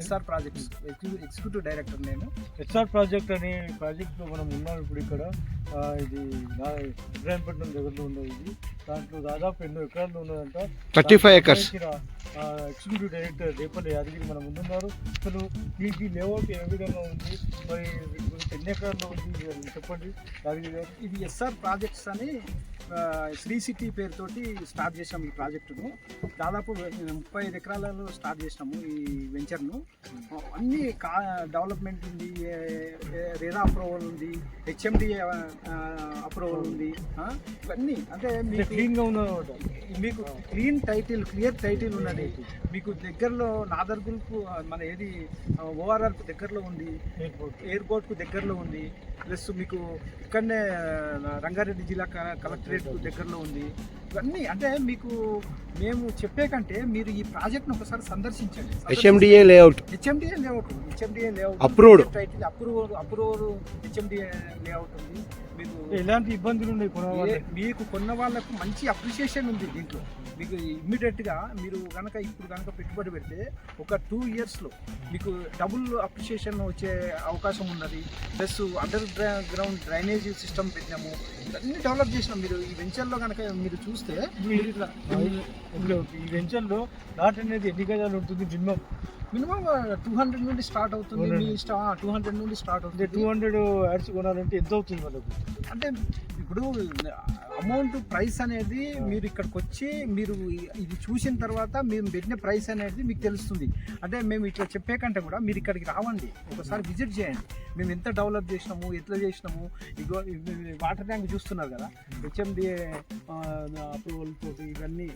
SR projects executive director నేను. SR project అనే ప్రాజెక్ట్లో మనం ఉన్నాం ఇప్పుడు ఇక్కడ. ఇది ఇబ్రాహీంపట్నం దగ్గరలో ఉన్నది. ఇది దాంట్లో దాదాపు 8 ఎకరాలు ఉన్నదంట. 35 acres. Executive director Repalle Yadagiri మన ముందున్నారు. అసలు దీనికి లేఅవుట్ ఏ విధంగా ఉంది, మరి ఎన్ని ఎకరాల్లో ఉంది చెప్పండి యాదగిరి గారు. ఇది ఎస్ఆర్ ప్రాజెక్ట్స్ అని శ్రీ సిటీ పేరుతోటి స్టార్ట్ చేసాము ఈ ప్రాజెక్టును. దాదాపు 35 ఎకరాలలో స్టార్ట్ చేసినాము ఈ వెంచర్ను. అన్ని డెవలప్మెంట్ ఉంది, రేరా అప్రూవల్ ఉంది, హెచ్ఎండిఏ అప్రూవల్ ఉంది. ఇవన్నీ అంటే మీకు క్లియర్ టైటిల్ ఉన్నది. మీకు దగ్గరలో నాదర్గుల్కు మన ఏది ఓఆర్ఆర్కు దగ్గరలో ఉంది, ఎయిర్పోర్ట్కు దగ్గరలో ఉంది. ప్లస్ మీకు ఇక్కడనే రంగారెడ్డి జిల్లా కలెక్టరేట్కు దగ్గరలో ఉంది. ఇవన్నీ అంటే మీకు మేము చెప్పే కంటే మీరు ఈ ప్రాజెక్ట్ను ఒకసారి సందర్శించండి. HMDA layout approved title approval HMDA layout ఉంది. మీకు ఎలాంటి ఇబ్బందులు ఉన్నాయి మీకు కొన్న వాళ్ళకు మంచి అప్రిషియేషన్ ఉంది దీంట్లో. మీకు ఇమ్మీడియట్గా మీరు కనుక ఇప్పుడు కనుక పెట్టుబడి పెడితే ఒక 2 yearsలో మీకు డబుల్ అప్రిషియేషన్ వచ్చే అవకాశం ఉన్నది. Plus under ground drainage system పెట్టినాము, ఇవన్నీ డెవలప్ చేసినాం. మీరు ఈ వెంచర్లో కనుక మీరు చూస్తే ఈ వెంచర్లో ప్లాట్ అనేది ఎన్ని గజాలు ఉంటుంది? మినిమం 200 నుండి స్టార్ట్ అవుతుంది. మీ ఇష్టం 200 నుండి స్టార్ట్ అవుతుంది. 200 యాడ్స్ కొనాలంటే ఎంత అవుతుంది వాళ్ళకు? అంటే ఇప్పుడు అమౌంట్ ప్రైస్ అనేది మీరు ఇక్కడికి వచ్చి మీరు ఇది చూసిన తర్వాత మేము పెట్టిన ప్రైస్ అనేది మీకు తెలుస్తుంది. అంటే మేము ఇట్లా చెప్పే కంటే కూడా మీరు ఇక్కడికి రావండి, ఒకసారి విజిట్ చేయండి. మేము ఎంత డెవలప్ చేసినాము, ఎట్లా చేసినాము. ఇగో వాటర్ ట్యాంక్ చూస్తున్నారు కదా, హెచ్ఎండిఏ అప్రూవల్ తోటి ఇవన్నీ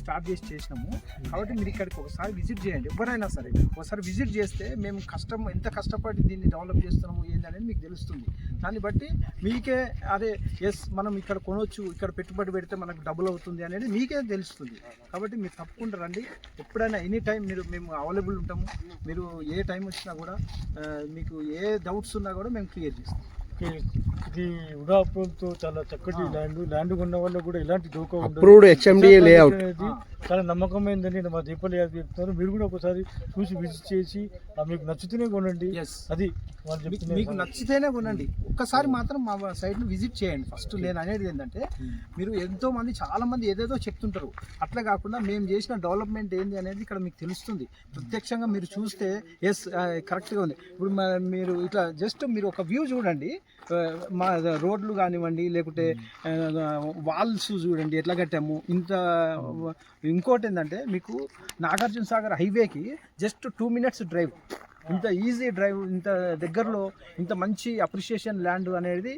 స్టార్ట్ చేసినాము. కాబట్టి మీరు ఇక్కడికి ఒకసారి విజిట్ చేయండి. ఎవరైనా సరే ఒకసారి విజిట్ చేస్తే మేము ఎంత కష్టపడి దీన్ని డెవలప్ చేస్తున్నాము ఏంటనేది మీకు తెలుస్తుంది. దాన్ని బట్టి మీకే అదే మనం ఇక్కడ కొనవచ్చు, ఇక్కడ పెట్టుబడి పెడితే మనకు డబుల్ అవుతుంది అనేది మీకే తెలుస్తుంది. కాబట్టి మీరు తప్పకుండా రండి. ఎప్పుడైనా ఎనీ టైం మేము అవైలబుల్ ఉంటాము. మీరు ఏ టైం వచ్చినా కూడా మీకు ఏ డౌట్స్ ఉన్నా కూడా మేము క్లియర్ చేస్తాం. ఇది ఉడా అప్రూవల్తో చాలా చక్కటి ల్యాండ్ కొన్న వాళ్ళకు కూడా ఇలాంటి డోకా అప్రూవ్డ్ హెచ్ఎండిఏ లేఅవుట్ చాలా నమ్మకమైందని మా దీపావళి యాదవ్ చెప్తున్నారు. మీరు కూడా ఒకసారి చూసి విజిట్ చేసి మీకు నచ్చితేనే కొనండి. అది మీకు నచ్చితేనే కొనండి. ఒక్కసారి మాత్రం మా సైట్ను విజిట్ చేయండి. ఫస్ట్ నేను అనేది ఏంటంటే, మీరు చాలా మంది ఏదేదో చెప్తుంటారు. అట్లా కాకుండా మేము చేసిన డెవలప్మెంట్ ఏంది అనేది ఇక్కడ మీకు తెలుస్తుంది. ప్రత్యక్షంగా మీరు చూస్తే కరెక్ట్గా ఉంది. ఇప్పుడు మీరు ఇట్లా జస్ట్ మీరు ఒక వ్యూ చూడండి. మా రోడ్లు కానివ్వండి, లేకుంటే వాల్స్ చూడండి ఎట్లా కట్టాము. ఇంకోటి ఏంటంటే, మీకు నాగార్జున సాగర్ హైవేకి జస్ట్ 2 minutes డ్రైవ్. ఇంత ఈజీ డ్రైవ్, ఇంత దగ్గరలో ఇంత మంచి అప్రిషియేషన్ ల్యాండ్ అనేది.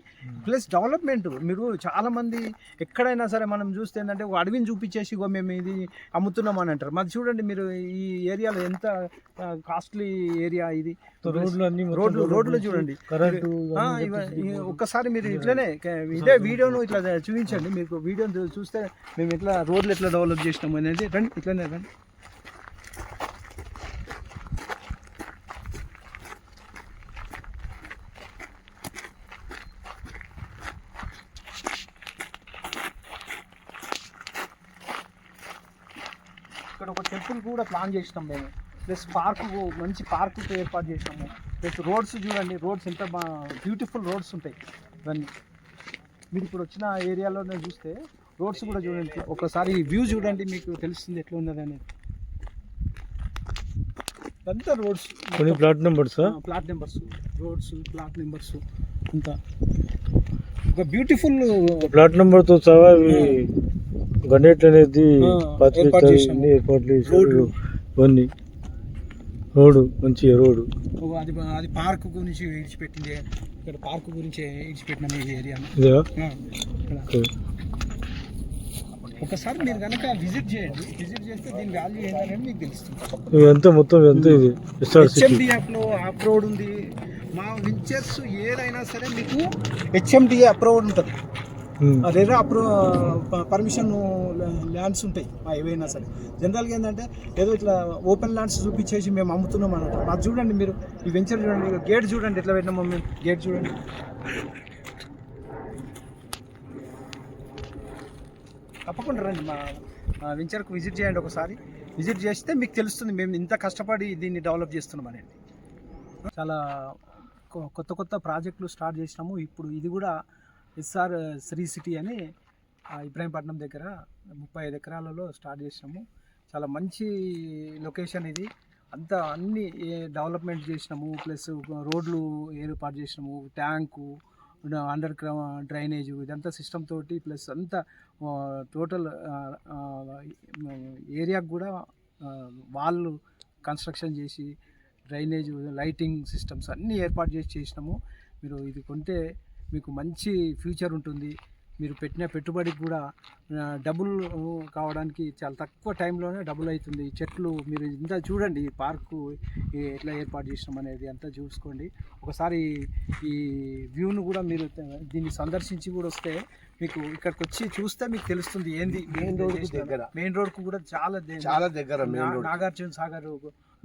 Plus development. మీరు చాలామంది ఎక్కడైనా సరే మనం చూస్తే ఏంటంటే, ఒక అడవిని చూపించేసి మేము ఇది అమ్ముతున్నాం అని అంటారు. మరి చూడండి మీరు ఈ ఏరియాలో ఎంత కాస్ట్లీ ఏరియా ఇది. రోడ్లు చూడండి, కరెంటు. ఒక్కసారి మీరు ఇట్లనే ఇదే వీడియోను ఇట్లా చూపించండి. మీకు వీడియోని చూస్తే మేము రోడ్లు ఎట్లా డెవలప్ చేసినాము అనేది. రండి, ఇట్లనే రండి. ఇక్కడ ఒక టెంపుల్ కూడా ప్లాన్ చేసినాం మేము. ప్లస్ మంచి పార్కు ఏర్పాటు చేసినాము. ప్లస్ రోడ్స్ చూడండి, రోడ్స్ ఎంత బ్యూటిఫుల్ రోడ్స్ ఉంటాయి. ఇవన్నీ మీరు ఇప్పుడు వచ్చిన ఏరియాలోనే చూస్తే రోడ్స్ కూడా చూడండి. ఒకసారి వ్యూ చూడండి, మీకు తెలుస్తుంది ఎట్లా ఉన్నది అనేది. అంతా roads, plot numbers, roads, plot numbers అంతా ఒక బ్యూటిఫుల్ ప్లాట్ నెంబర్తో సహా గణేట్ అనేది ఏర్పాట్లు ఇవన్నీ. రోడ్డు మంచి రోడ్డు. అది పార్క్ గురించి విడిచిపెట్టింది. ఇక్కడ పార్క్ గురించి విడిచిపెట్టిన ఈ ఏరియా. ఒకసారి మీరు కనుక విజిట్ చేయండి. విజిట్ చేస్తే దీని వాల్యూ ఏంటనేది మీకు తెలుస్తుంది. ఎంత మొత్తం ఎంత ఇది హెచ్ఎండిఏలో అప్రూవ్డ్ ఉంది. మా వెంచర్స్ ఏదైనా సరే మీకు హెచ్ఎండిఏ అప్రూవ్డ్ ఉంటుంది. రేరా పర్మిషన్ ల్యాండ్స్ ఉంటాయి ఏవైనా సరే. జనరల్గా ఏంటంటే ఏదో ఇట్లా ఓపెన్ ల్యాండ్స్ చూపించేసి మేము అమ్ముతున్నాం అన్నట్టు. అది చూడండి, మీరు ఈ వెంచర్ చూడండి, గేట్ చూడండి ఎట్లా పెట్టినామో మేము. గేట్ చూడండి. తప్పకుండా రండి, మా వెంచర్కు విజిట్ చేయండి ఒకసారి. విజిట్ చేస్తే మీకు తెలుస్తుంది మేము ఇంత కష్టపడి దీన్ని డెవలప్ చేస్తున్నాం అనేది. చాలా కొత్త కొత్త ప్రాజెక్టులు స్టార్ట్ చేసినాము. ఇప్పుడు ఇది కూడా ఎస్ఆర్ శ్రీ సిటీ అని ఇబ్రాహీంపట్నం దగ్గర 35 ఎకరాలలో స్టార్ట్ చేసినాము. చాలా మంచి లొకేషన్ ఇది. అంతా అన్ని డెవలప్మెంట్ చేసినాము, ప్లస్ రోడ్లు ఏర్పాటు చేసినాము, ట్యాంకు, అండర్ గ్రౌండ్ డ్రైనేజ్, ఇదంతా సిస్టమ్ తోటి, ప్లస్ అంతా టోటల్ ఏరియాకు కూడా వాళ్ళు కన్స్ట్రక్షన్ చేసి డ్రైనేజ్, లైటింగ్ సిస్టమ్స్ అన్నీ ఏర్పాటు చేసినాము. మీరు ఇది కొంటే మీకు మంచి ఫ్యూచర్ ఉంటుంది. మీరు పెట్టిన పెట్టుబడికి కూడా డబుల్ కావడానికి చాలా తక్కువ టైంలోనే డబుల్ అవుతుంది. చెట్లు మీరు ఇంత చూడండి, ఈ పార్కు ఎట్లా ఏర్పాటు చేసినాం అనేది అంతా చూసుకోండి. ఒకసారి ఈ వ్యూను కూడా మీరు దీన్ని సందర్శించి కూడా వస్తే మీకు ఇక్కడికి వచ్చి చూస్తే మీకు తెలుస్తుంది ఏంది. మెయిన్ రోడ్కు కూడా చాలా దగ్గర నాగార్జున సాగర్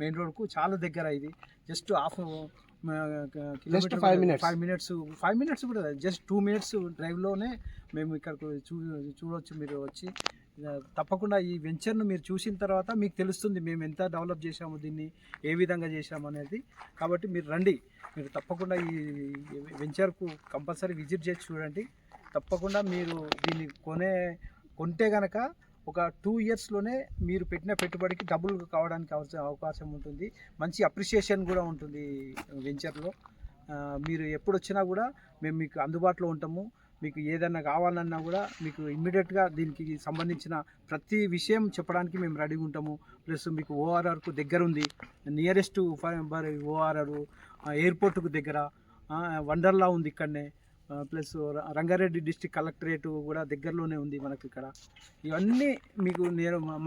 మెయిన్ రోడ్కు చాలా దగ్గర. ఇది జస్ట్ కిలోమీటర్ 5 మినిట్స్ కూడా జస్ట్ 2 మినిట్స్ డ్రైవ్లోనే మేము ఇక్కడికి చూడవచ్చు. మీరు వచ్చి తప్పకుండా ఈ వెంచర్ను మీరు చూసిన తర్వాత మీకు తెలుస్తుంది మేము ఎంత డెవలప్ చేసాము, దీన్ని ఏ విధంగా చేసాము అనేది. కాబట్టి మీరు రండి, మీరు తప్పకుండా ఈ వెంచర్కు కంపల్సరీ విజిట్ చేసి చూడండి. తప్పకుండా మీరు దీన్ని కొంటే కనుక ఒక 2 ఇయర్స్లోనే మీరు పెట్టిన పెట్టుబడికి డబుల్ కావడానికి అవకాశం ఉంటుంది. మంచి అప్రిషియేషన్ కూడా ఉంటుంది వెంచర్లో. మీరు ఎప్పుడు వచ్చినా కూడా మేము మీకు అందుబాటులో ఉంటాము. మీకు ఏదైనా కావాలన్నా కూడా మీకు ఇమ్మీడియట్గా దీనికి సంబంధించిన ప్రతి విషయం చెప్పడానికి మేము రెడీగా ఉంటాము. ప్లస్ మీకు ఓఆర్ఆర్కు దగ్గర ఉంది, నియరెస్ట్ ఓఆర్ఆర్, ఎయిర్పోర్టుకు దగ్గర, వండర్లా ఉంది ఇక్కడనే, ప్లస్ రంగారెడ్డి డిస్ట్రిక్ట్ కలెక్టరేట్ కూడా దగ్గరలోనే ఉంది మనకి ఇక్కడ. ఇవన్నీ మీకు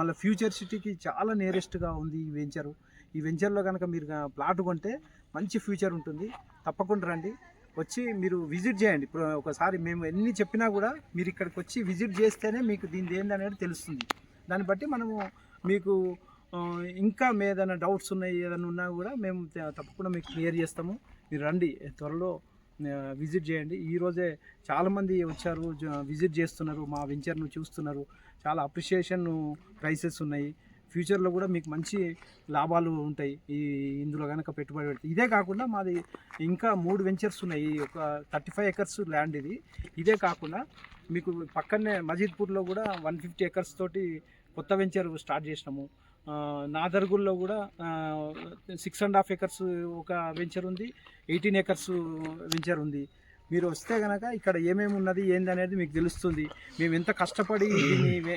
మళ్ళీ ఫ్యూచర్ సిటీకి చాలా నియరెస్ట్గా ఉంది ఈ వెంచరు. ఈ వెంచర్లో కనుక మీరు ప్లాట్ కొంటే మంచి ఫ్యూచర్ ఉంటుంది. తప్పకుండా రండి, వచ్చి మీరు విజిట్ చేయండి. ఇప్పుడు ఒకసారి మేము ఎన్ని చెప్పినా కూడా మీరు ఇక్కడికి వచ్చి విజిట్ చేస్తేనే మీకు దీనిది ఏంది అనేది తెలుస్తుంది. దాన్ని బట్టి మనము మీకు ఇంకా ఏదైనా డౌట్స్ ఉన్నాయి, ఏదైనా ఉన్నా కూడా మేము తప్పకుండా మీకు క్లియర్ చేస్తాము. మీరు రండి, త్వరలో విజిట్ చేయండి. ఈరోజే చాలామంది వచ్చారు, విజిట్ చేస్తున్నారు, మా వెంచర్ను చూస్తున్నారు. చాలా అప్రిషియేషన్ ప్రైసెస్ ఉన్నాయి. ఫ్యూచర్లో కూడా మీకు మంచి లాభాలు ఉంటాయి ఇందులో కనుక పెట్టుబడి పెడితే. ఇదే కాకుండా మాది ఇంకా 3 వెంచర్స్ ఉన్నాయి. ఒక 35 ఎకర్స్ ల్యాండ్ ఇది. ఇదే కాకుండా మీకు పక్కనే మజీద్పూర్లో కూడా 150 ఎకర్స్ తోటి కొత్త వెంచర్ స్టార్ట్ చేసినాము. నాదర్గుల్లో కూడా 6.5 ఎకర్స్ ఒక వెంచర్ ఉంది, 18 ఎకర్స్ వెంచర్ ఉంది. మీరు వస్తే కనుక ఇక్కడ ఏమేమి ఉన్నది ఏంది అనేది మీకు తెలుస్తుంది. మేము ఎంత కష్టపడి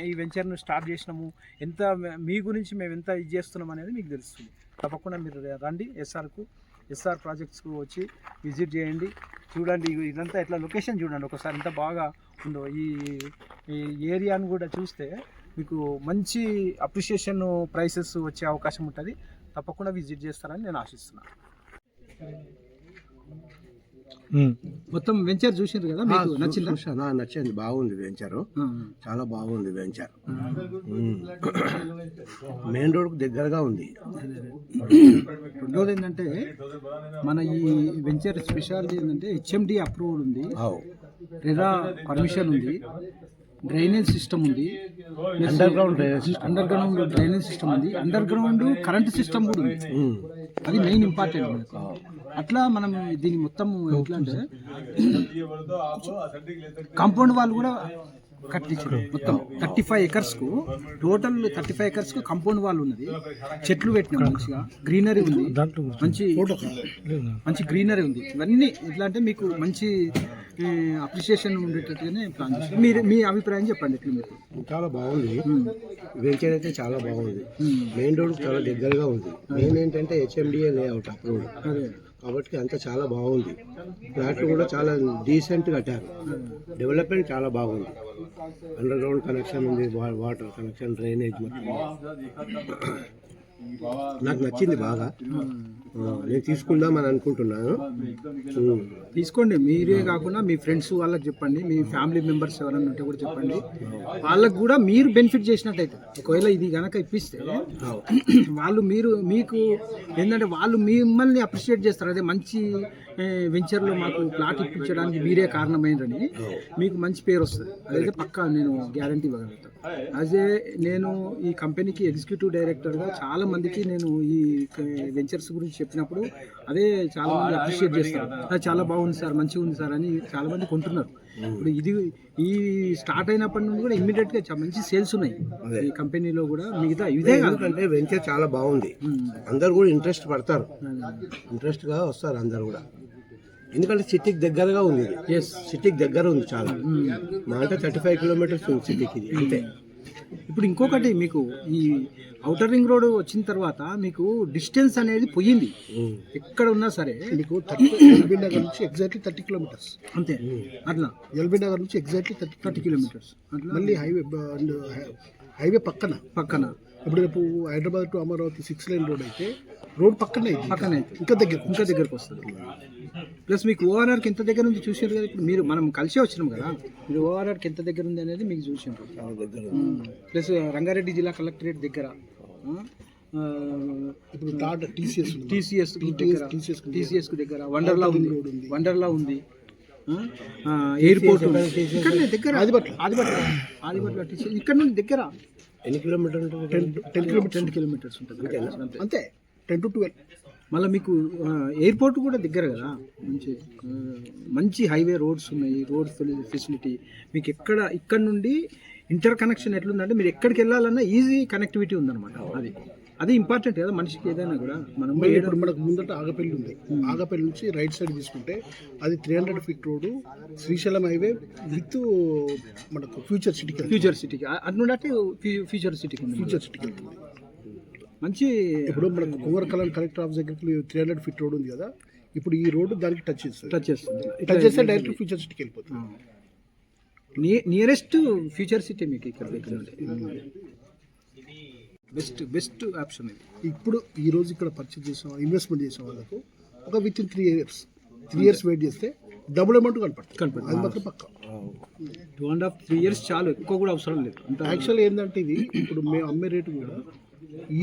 ఈ వెంచర్ను స్టార్ట్ చేసినాము, ఎంత మీ గురించి మేము ఎంత ఇది చేస్తున్నాం అనేది మీకు తెలుస్తుంది. తప్పకుండా మీరు రండి, ఎస్ఆర్ ప్రాజెక్ట్స్కు వచ్చి విజిట్ చేయండి, చూడండి. ఇదంతా ఇట్లా లొకేషన్ చూడండి ఒకసారి ఎంత బాగా ఉందో. ఈ ఏరియాను కూడా చూస్తే మీకు మంచి అప్రిషియేషన్ ప్రైసెస్ వచ్చే అవకాశం ఉంటుంది. తప్పకుండా విజిట్ చేస్తారని నేను ఆశిస్తున్నాను. మొత్తం వెంచర్ చూసిండ్రు కదా, మీకు నచ్చిందా? నచ్చింది, బాగుంది వెంచరు, చాలా బాగుంది వెంచర్. మెయిన్ రోడ్కు దగ్గరగా ఉంది. రెండోది ఏంటంటే మన ఈ వెంచర్ స్పెషాలిటీ ఏంటంటే హెచ్ఎండి అప్రూవల్ ఉంది, రెరా పర్మిషన్ ఉంది, డ్రైనేజ్ సిస్టమ్ ఉంది, అండర్ గ్రౌండ్ డ్రైనేజ్ సిస్టమ్ ఉంది, అండర్ గ్రౌండ్ కరెంట్ సిస్టమ్ కూడా ఉంది. అది మెయిన్ ఇంపార్టెంట్ మనకు. అట్లా మనం దీన్ని మొత్తం ఎట్లా అంటే కాంపౌండ్ వాళ్ళు కూడా కట్టించారు. మొత్తం 35 ఎకర్స్కు టోటల్ 35 ఎకర్స్కు కాంపౌండ్ వాల్ ఉన్నది. చెట్లు పెట్టినాం, మంచిగా గ్రీనరీ ఉంది, మంచి గ్రీనరీ ఉంది. ఇవన్నీ ఎట్లా అంటే మీకు మంచి అప్రిషియేషన్ ఉండేటట్టుగానే ప్లాన్ చేస్తాం. మీరు మీ అభిప్రాయం చెప్పండి. ఎట్లా మీకు? చాలా బాగుంది వెంచర్ అయితే, చాలా బాగుంది. మెయిన్ రోడ్ చాలా దగ్గరగా ఉంది. మెయిన్ ఏంటంటే హెచ్ఎండిఏ లేఅవుట్ అప్రూవ్డ్ కాబట్టి అంతా చాలా బాగుంది. ఫ్లాట్లు కూడా చాలా డీసెంట్ కట్టారు. డెవలప్మెంట్ చాలా బాగుంది. అండర్ గ్రౌండ్ కనెక్షన్ ఉంది, వాటర్ కనెక్షన్, డ్రైనేజ్ మొత్తం నాకు నచ్చింది బాగా. నేను తీసుకుందామని అనుకుంటున్నాను. తీసుకోండి. మీరే కాకుండా మీ ఫ్రెండ్స్ వాళ్ళకి చెప్పండి, మీ ఫ్యామిలీ మెంబర్స్ ఎవరైనా ఉంటే కూడా చెప్పండి. వాళ్ళకు కూడా మీరు బెనిఫిట్ చేసినట్టయితే, ఒకవేళ ఇది కనుక ఇప్పిస్తే వాళ్ళు మీకు ఏంటంటే వాళ్ళు మిమ్మల్ని అప్రిషియేట్ చేస్తారు. అదే మంచి వెంచర్లో మాకు ప్లాట్ ఇప్పించడానికి మీరే కారణమైనని మీకు మంచి పేరు వస్తుంది. అదైతే పక్కా నేను గ్యారంటీ ఇవ్వగలుగుతాను. అదే నేను ఈ కంపెనీకి ఎగ్జిక్యూటివ్ డైరెక్టర్గా చాలా మందికి నేను ఈ వెంచర్స్ గురించి చెప్పినప్పుడు అదే చాలా మంది అప్రిషియేట్ చేస్తారు. అది చాలా బాగుంది సార్, మంచిగా ఉంది సార్ అని చాలా మంది కొంటున్నారు. ఇప్పుడు ఇది ఈ స్టార్ట్ అయినప్పటి నుండి కూడా ఇమ్మీడియట్గా మంచి సేల్స్ ఉన్నాయి ఈ కంపెనీలో కూడా. మిగతా ఇదే ఎందుకంటే వెంచర్ చాలా బాగుంది, అందరు కూడా ఇంట్రెస్ట్ పడతారు, ఇంట్రెస్ట్గా వస్తారు అందరు కూడా. ఎందుకంటే సిటీకి దగ్గరగా ఉంది, సిటీకి దగ్గర ఉంది చాలా. మా అంటే 35 కిలోమీటర్స్ ఉంది సిటీకి, ఇది అంతే. ఇప్పుడు ఇంకొకటి, మీకు ఈ ఔటర్ రింగ్ రోడ్ వచ్చిన తర్వాత మీకు డిస్టెన్స్ అనేది పోయింది. ఎక్కడ ఉన్నా సరే మీకు ఎల్బీ నగర్ నుంచి ఎగ్జాక్ట్లీ 30 కిలోమీటర్స్ అంతే. అట్లా ఎల్బీ నగర్ నుంచి ఎగ్జాక్ట్లీ 30 కిలోమీటర్స్ అట్లా. మళ్ళీ హైవే పక్కన. ఇప్పుడు రేపు Hyderabad to Amaravati 6 line road అయితే రోడ్ పక్కనే ఇంకా దగ్గరకు వస్తుంది. ప్లస్ మీకు ఓఆర్ఆర్కి ఎంత దగ్గర ఉంది చూసారు కదా. ఇప్పుడు మనం కలిసే వచ్చినాం కదా, మీరు ఓఆర్ఆర్కి ఎంత దగ్గర ఉంది అనేది మీకు చూసారు. ప్లస్ రంగారెడ్డి జిల్లా కలెక్టరేట్ దగ్గర, ఇప్పుడు టీసీఎస్ దగ్గర వండర్లా ఉంది, ఎయిర్పోర్ట్ దగ్గర, ఆదిపట్ల టీసీఎస్ ఇక్కడ నుండి దగ్గర. ఎన్ని కిలోమీటర్ ఉంటుంది? 10 కిలోమీటర్స్ ఉంటుంది అంతే, 10 to 12. మళ్ళీ మీకు ఎయిర్పోర్ట్ కూడా దగ్గర కదా, మంచి హైవే రోడ్స్ ఉన్నాయి, రోడ్ ఫెసిలిటీ మీకు ఇక్కడ నుండి ఇంటర్ కనెక్షన్ ఎట్లుందంటే మీరు ఎక్కడికి వెళ్ళాలన్నా ఈజీ కనెక్టివిటీ ఉందన్నమాట. అది ఇంపార్టెంట్ కదా మనిషికి ఏదైనా కూడా. ఇప్పుడు మనకు ముందట ఆగపల్లి ఉంది, ఆగపల్లి నుంచి రైట్ సైడ్ తీసుకుంటే అది 300 feet road, Srisailam highway with మనకు ఫ్యూచర్ సిటీకి అటు ఫ్యూచర్ సిటీకి మంచి. ఇప్పుడు మనకు కుమరకలాన్ కలెక్టర్ ఆఫీస్ దగ్గరికి 300 ఫీట్ రోడ్ ఉంది కదా, ఇప్పుడు ఈ రోడ్డు దానికి టచ్ చేస్తే డైరెక్ట్ ఫ్యూచర్ సిటీకి వెళ్ళిపోతుంది. నియరెస్ట్ ఫ్యూచర్ సిటీ మీకు ఇక్కడ బెస్ట్ ఆప్షన్ ఇది. ఇప్పుడు ఈ రోజు ఇక్కడ పర్చేజ్ చేసిన ఇన్వెస్ట్మెంట్ చేసిన వాళ్ళకు ఒక విత్ ఇన్ 3 ఇయర్స్ వెయిట్ చేస్తే డబుల్ అమౌంట్ కనపడుతుంది. అది మాత్రం పక్క 2.5-3 ఇయర్స్ చాలు, ఎక్కువ కూడా అవసరం లేదు. యాక్చువల్లీ ఏంటంటే ఇది ఇప్పుడు మేము అమ్మే రేటు కూడా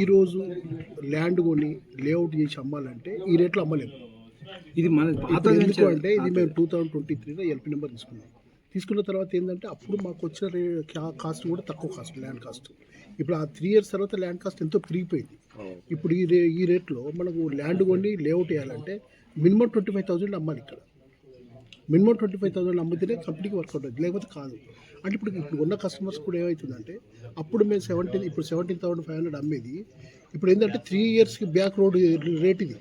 ఈరోజు ల్యాండ్ కొని లేఅవుట్ చేసి అమ్మాలంటే ఈ రేట్లో అమ్మలేము. ఇది మన ఎందుకు అంటే ఇది మేము 2023లో ఎల్పీ నెంబర్ తీసుకున్న తర్వాత ఏంటంటే అప్పుడు మాకు వచ్చిన కాస్ట్ కూడా తక్కువ కాస్ట్, ల్యాండ్ కాస్ట్. ఇప్పుడు ఆ 3 ఇయర్స్ తర్వాత ల్యాండ్ కాస్ట్ ఎంతో పెరిగిపోయింది. ఇప్పుడు ఈ రేట్లో మనకు ల్యాండ్ కొని లేఅవుట్ వేయాలంటే మినిమం 25,000 అమ్మాలి. ఇక్కడ మినిమం 25,000 అమ్మితేనే కంపెనీకి వర్కౌట్ అవుతుంది, లేకపోతే కాదు. అంటే ఇప్పుడు ఉన్న కస్టమర్స్ కూడా ఏమవుతుందంటే అప్పుడు మేము 17,500 అమ్మేది, ఇప్పుడు ఏంటంటే 3 ఇయర్స్కి బ్యాక్ రోడ్ రేట్ ఇది.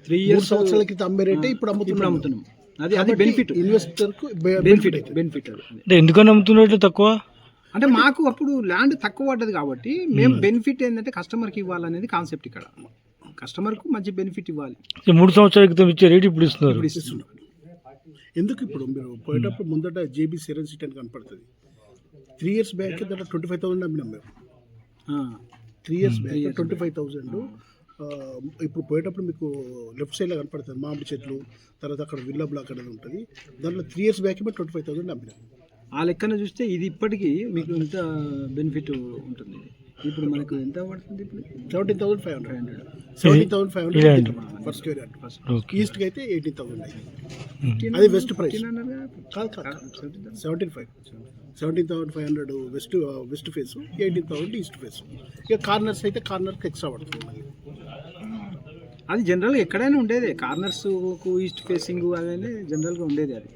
3 సంవత్సరాల క్రితం అమ్మే రేటే ఇప్పుడు అమ్ముతున్నాం. అది బెనిఫిట్ ఇన్వెస్టర్కు బెనిఫిట్. అంటే ఎందుకని అమ్ముతున్నట్టు తక్కువ అంటే మాకు అప్పుడు ల్యాండ్ తక్కువ పడ్డది కాబట్టి మేము బెనిఫిట్ ఏంటంటే కస్టమర్కి ఇవ్వాలనేది కాన్సెప్ట్. ఇక్కడ కస్టమర్కు మంచి బెనిఫిట్ ఇవ్వాలి. 3 సంవత్సరాల క్రితం ఇచ్చే రేట్ ఇప్పుడు ఇస్తున్నారు. ఎందుకు ఇప్పుడు మీరు పోయేటప్పుడు ముందట జేబీ సెరెన్ సిటీ అని కనపడుతుంది. 3 ఇయర్స్ బ్యాక్ దాంట్లో 25,000 అమ్మినాం మేము. 3 ఇయర్స్ బ్యాక్ 25,000. ఇప్పుడు పోయేటప్పుడు మీకు లెఫ్ట్ సైడ్లో కనపడుతుంది మామిడి చెట్లు, తర్వాత అక్కడ విల్లా బ్లాక్ అనేది ఉంటుంది. దాంట్లో 3 ఇయర్స్ బ్యాక్ 25,000 అమ్మినాం. ఆ లెక్కన చూస్తే ఇది ఇప్పటికీ మీకు ఎంత బెనిఫిట్ ఉంటుంది. ఇప్పుడు మనకు ఎంత పడుతుంది? ఇప్పుడు 17,500 ఫర్ స్క్వేర్ యార్డ్. ఈస్ట్కి అయితే 18,000. అది వెస్ట్ ప్రైస్ కాదు, 17,500 వెస్ట్ ఫేస్, 18,000 ఈస్ట్ ఫేస్. ఇక కార్నర్స్ అయితే కార్నర్కి ఎక్స్ట్రా పడుతుంది మళ్ళీ. అది జనరల్గా ఎక్కడైనా ఉండేది, కార్నర్స్కు ఈస్ట్ ఫేసింగ్ అనేది జనరల్గా ఉండేది. అది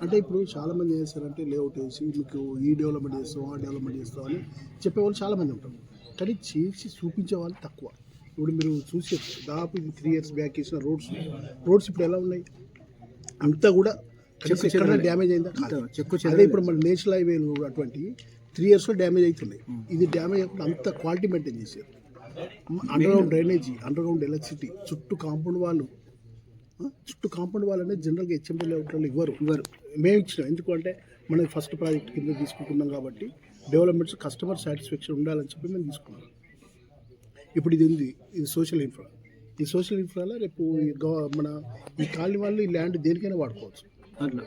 అంటే ఇప్పుడు చాలామంది ఏం చేస్తారంటే లేఅవుట్ వేసి మీకు ఈ డెవలప్మెంట్ చేస్తాం, ఆ డెవలప్మెంట్ చేస్తాం అని చెప్పేవాళ్ళు చాలామంది ఉంటారు, కానీ చేసి చూపించే వాళ్ళు తక్కువ. ఇప్పుడు మీరు చూసే దాదాపు 3 ఇయర్స్ బ్యాక్ వేసిన రోడ్స్ ఇప్పుడు ఎలా ఉన్నాయి? అంతా కూడా ఎక్కడైనా డ్యామేజ్ అయిందా? అదే ఇప్పుడు మన నేషనల్ హైవేలు అటువంటి 3 ఇయర్స్లో డ్యామేజ్ అవుతున్నాయి. ఇది డ్యామేజ్ అవ్వకుండా అంత క్వాలిటీ మెయింటైన్ చేశారు. అండర్గ్రౌండ్ డ్రైనేజీ, అండర్గ్రౌండ్ ఎలక్ట్రిసిటీ, చుట్టూ కాంపౌండ్ వాళ్ళు అనేది జనరల్గా హెచ్ఎండి లేఅవుట్లలో ఇవ్వరు. మేము ఇచ్చినాం. ఎందుకంటే మనం ఫస్ట్ ప్రాజెక్ట్ కింద తీసుకుంటున్నాం కాబట్టి డెవలప్మెంట్స్ కస్టమర్ సాటిస్ఫాక్షన్ ఉండాలని చెప్పి మేము తీసుకున్నాం. ఇప్పుడు ఇది ఉంది, ఇది సోషల్ ఇన్ఫ్రా. ఈ సోషల్ ఇన్ఫ్రాలో రేపు మన ఈ కాలనీ వాళ్ళు ఈ ల్యాండ్ దేనికైనా వాడుకోవచ్చు. అట్లా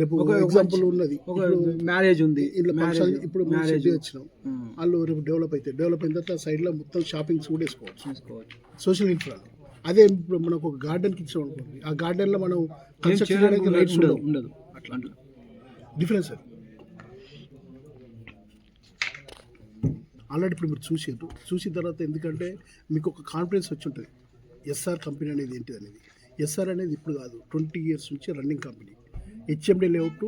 రేపు ఎగ్జాంపుల్ ఉన్నది, ఒక మ్యారేజ్ ఉంది, ఇట్లా ఫంక్షన్ ఇప్పుడు మ్యారేజ్ వచ్చినాం, వాళ్ళు రేపు డెవలప్ అయిన తర్వాత సైడ్లో మొత్తం షాపింగ్స్ కూడా వేసుకోవచ్చు సోషల్ ఇన్ఫ్రా. అదే ఇప్పుడు మనకు ఒక గార్డెన్కి ఇచ్చాం అనుకోండి, ఆ గార్డెన్లో మనం కన్స్ట్రక్షన్ చేయడానికి రైట్స్ ఉండదు. అట్లా డిఫరెన్స్ అది. ఆల్రెడీ ఇప్పుడు మీరు చూసిన తర్వాత ఎందుకంటే మీకు ఒక కాన్ఫిడెన్స్ వచ్చి ఉంటుంది ఎస్ఆర్ కంపెనీ అనేది ఏంటి అనేది. ఎస్ఆర్ అనేది ఇప్పుడు కాదు, 20 years నుంచి రన్నింగ్ కంపెనీ. హెచ్ఎండి లేఅవుట్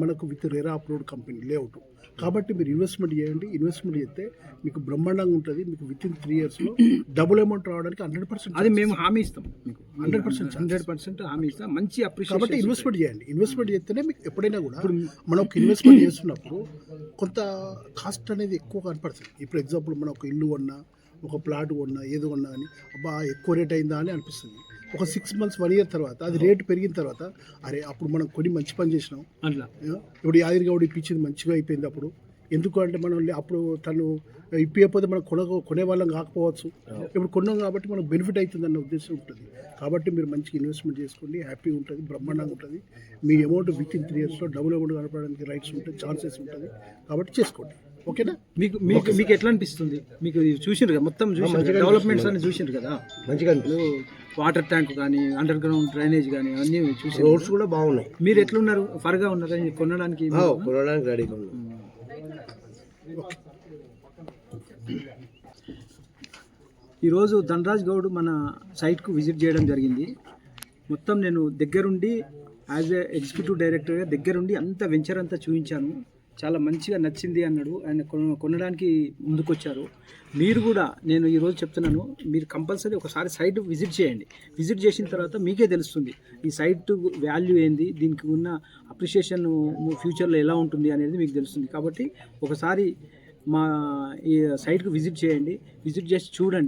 మనకు with RERA approved company layout. కాబట్టి మీరు ఇన్వెస్ట్మెంట్ చేయండి. ఇన్వెస్ట్మెంట్ చేస్తే మీకు బ్రహ్మాండంగా ఉంటుంది. మీకు విత్ ఇన్ 3 yearsలో డబుల్ అమౌంట్ రావడానికి 100% అది మేము హామీ ఇస్తాం. మీకు 100% హామీ ఇస్తాం. మంచి అప్రిషియేషన్. కాబట్టి ఇన్వెస్ట్మెంట్ చేయండి. ఇన్వెస్ట్మెంట్ చేస్తేనే మీకు ఎప్పుడైనా కూడా మనం ఒక ఇన్వెస్ట్మెంట్ చేస్తున్నప్పుడు కొంత కాస్ట్ అనేది ఎక్కువ కనపడుతుంది. ఇప్పుడు ఎగ్జాంపుల్ మనం ఒక ఇల్లు కొన్నా, ఒక ప్లాట్ కొన్నా, ఏదో కొన్నా అని అబ్బా ఎక్కువ రేట్ అయిందా అని అనిపిస్తుంది. ఒక 6 months 1 year తర్వాత అది రేటు పెరిగిన తర్వాత అరే అప్పుడు మనం కొని మంచి పని చేసినాం, అట్లా ఇప్పుడు యాదగిరి గౌడ్ ఇప్పించింది మంచిగా అయిపోయింది. అప్పుడు ఎందుకు అంటే మనం అప్పుడు తను ఇప్పకపోతే మనం కొనే వాళ్ళం కాకపోవచ్చు, ఇప్పుడు కొన్నాం కాబట్టి మనకు బెనిఫిట్ అవుతుంది అన్న ఉద్దేశం ఉంటుంది. కాబట్టి మీరు మంచిగా ఇన్వెస్ట్మెంట్ చేసుకోండి, హ్యాపీగా ఉంటుంది, బ్రహ్మాండంగా ఉంటుంది. మీ అమౌంట్ విత్ ఇన్ 3 yearsలో డబుల్ అమౌంట్ కనపడడానికి రైట్స్ ఉంటాయి, ఛాన్సెస్ ఉంటుంది. కాబట్టి చేసుకోండి. ఓకేనా? మీకు ఎట్లా అనిపిస్తుంది? మీకు చూసిండ్రు కదా, మొత్తం చూసిండ్రు, డెవలప్మెంట్స్ అన్ని చూసిండ్రు కదా, మంచిగా వాటర్ ట్యాంక్ కానీ, అండర్ గ్రౌండ్ డ్రైనేజ్ కానీ అన్నీ చూసి, రోడ్స్ కూడా బాగున్నాయి. మీరు ఎట్లున్నారు? ఫర్గా ఉన్నారా కొనడానికి? రెడీగా ఉన్నాం. ఈరోజు ధనరాజ్ గౌడ్ మన సైట్కు విజిట్ చేయడం జరిగింది. మొత్తం నేను దగ్గరుండి యాజ్ ఏ ఎగ్జిక్యూటివ్ డైరెక్టర్గా దగ్గరుండి అంత వెంచర్ అంతా చూపించాను. చాలా మంచిగా నచ్చింది అన్నాడు. ఆయన కొనడానికి ముందుకొచ్చారు. మీరు కూడా నేను ఈరోజు చెప్తున్నాను, మీరు కంపల్సరీ ఒకసారి సైట్ విజిట్ చేయండి. విజిట్ చేసిన తర్వాత మీకే తెలుస్తుంది ఈ సైట్ వాల్యూ ఏంది, దీనికి ఉన్న అప్రిషియేషన్ ఫ్యూచర్లో ఎలా ఉంటుంది అనేది మీకు తెలుస్తుంది. కాబట్టి ఒకసారి మా ఈ సైట్కు విజిట్ చేయండి, విజిట్ చేసి చూడండి.